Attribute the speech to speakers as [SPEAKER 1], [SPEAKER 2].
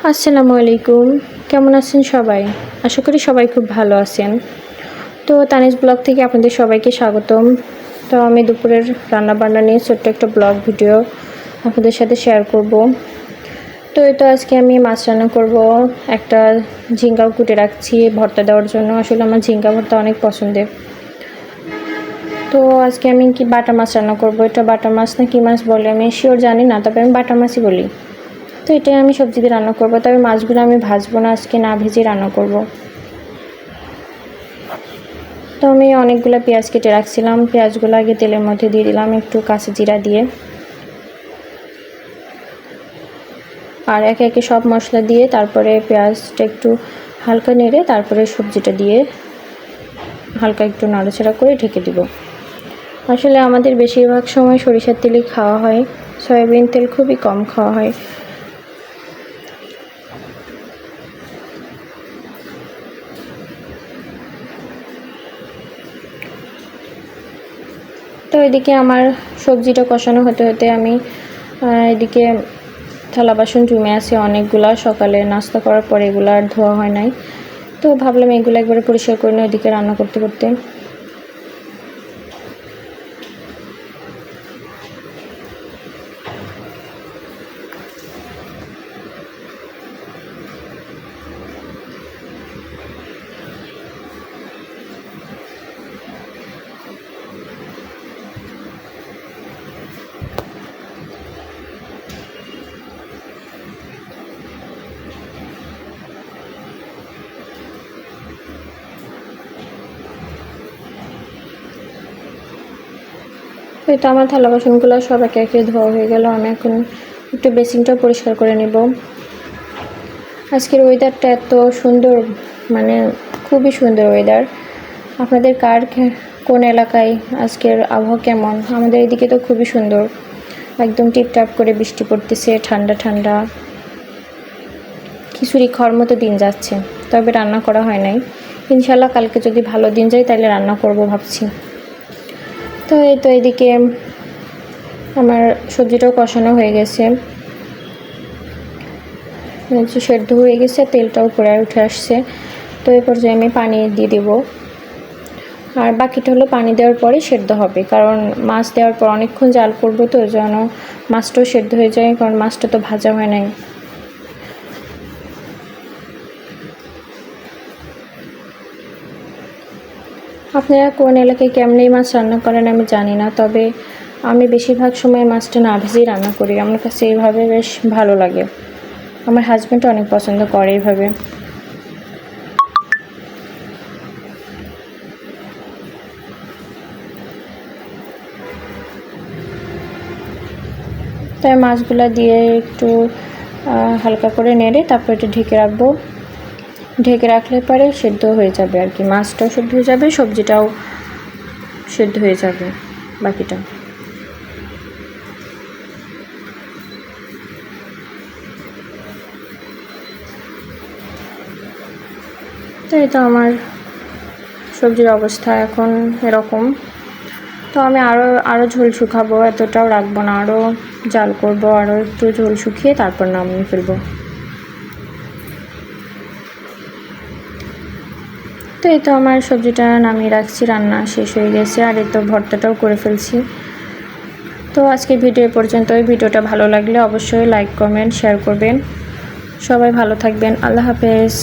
[SPEAKER 1] আসসালামু আলাইকুম। কেমন আছেন সবাই? আশা করি সবাই খুব ভালো আছেন। তো তানিজ ব্লগ থেকে আপনাদের সবাইকে স্বাগতম। তো আমি দুপুরের রান্নাবান্না নিয়ে ছোট্ট একটা ব্লগ ভিডিও আপনাদের সাথে শেয়ার করব। তো এই তো আজকে আমি মাছ রান্না করব। একটা ঝিঙ্গাও কুটে রাখছি ভর্তা দেওয়ার জন্য। আসলে আমার ঝিঙ্গা ভর্তা অনেক পছন্দের। তো আজকে আমি বাটা মাছ রান্না করব। এটা বাটা মাছ না কি মাছ বলে আমি শিওর জানি না, তবে আমি বাটা মাছই বলি। তো এটাই আমি সবজি দিয়ে রান্না করব, তবে মাছগুলো আমি ভাজবো না, আজকে না ভেজে রান্না করব। তো আমি অনেকগুলো পেঁয়াজ কেটে রাখছিলাম, পেঁয়াজগুলো আগে তেলের মধ্যে দিয়ে দিলাম একটু কাঁচা জিরা দিয়ে, আর একে একে সব মশলা দিয়ে তারপরে পেঁয়াজটা একটু হালকা নেড়ে তারপরে সবজিটা দিয়ে হালকা একটু নাড়াচাড়া করে ঢেকে দিব। আসলে আমাদের বেশিরভাগ সময় সরিষার তেলই খাওয়া হয়, সয়াবিন তেল খুবই কম খাওয়া হয়। তো এদিকে আমার সবজিটা কষানো হতে হতে আমি এদিকে থালা বাসন জমে আছে অনেকগুলা, সকালে নাস্তা করার পরে এগুলো আর ধোয়া হয় নাই। তো ভাবলাম এগুলো একবারে পরিষ্কার করে নিয়ে ওইদিকে রান্না করতে করতে। এই তো আমার থালা বাসনগুলো সব একে একে ধোয়া হয়ে গেল। আমি এখন একটু বেসিনটাও পরিষ্কার করে নেব। আজকের ওয়েদারটা এত সুন্দর, মানে খুবই সুন্দর ওয়েদার। আপনাদের কোন এলাকায় আজকের আবহাওয়া কেমন? আমাদের এদিকে তো খুবই সুন্দর, একদম টিপটাপ করে বৃষ্টি পড়তেছে, ঠান্ডা ঠান্ডা খিচুড়ি খাওয়ার মতো দিন যাচ্ছে। তবে রান্না করা হয় নাই, ইনশাল্লাহ কালকে যদি ভালো দিন যায় তাহলে রান্না করব ভাবছি। তো এই তো এদিকে আমার সবজিটাও কষানো হয়ে গেছে, সেদ্ধ হয়ে গেছে, তেলটাও উপরে উঠে আসছে। তো এই পর্যায়ে আমি পানি দিয়ে দেব, আর বাকিটা হলো পানি দেওয়ার পরে সেদ্ধ হবে, কারণ মাছ দেওয়ার পর অনেকক্ষণ জাল করবো তো যেন মাছটাও সেদ্ধ হয়ে যায়, কারণ মাছটা তো ভাজা হয় নাই। আপনারা কোন এলাকায় কেমনি মাছ রান্না করেন আমি জানি না, তবে আমি বেশিরভাগ সময় মাছটা না ভেজেই রান্না করি। আমার কাছে এইভাবে বেশ ভালো লাগে, আমার হাজব্যান্ডও অনেক পছন্দ করে এইভাবে। তাই মাছগুলো দিয়ে একটু হালকা করে নেড়ে তারপর একটু ঢেকে রাখবো। ঢেকে রাখলে পরে সেদ্ধ হয়ে যাবে আর কি, মাছটাও সেদ্ধ হয়ে যাবে, সবজিটাও সেদ্ধ হয়ে যাবে বাকিটা। তো এই তো আমার সবজির অবস্থা এখন এরকম। তো আমি আরও ঝোল শুকাবো, এতটাও রাখবো না, আরও জাল করব, আরও একটু ঝোল শুকিয়ে তারপর নামিয়ে ফেলবো। তো এই তো আমার সবজিটা নামিয়ে রাখছি, রান্না শেষ হয়ে গেছে, আর এই তো ভর্তাটাও করে ফেলছি। তো আজকের ভিডিও পর্যন্ত, এই ভিডিওটা ভালো লাগলে অবশ্যই লাইক কমেন্ট শেয়ার করবেন। সবাই ভালো থাকবেন, আল্লাহ হাফেজ।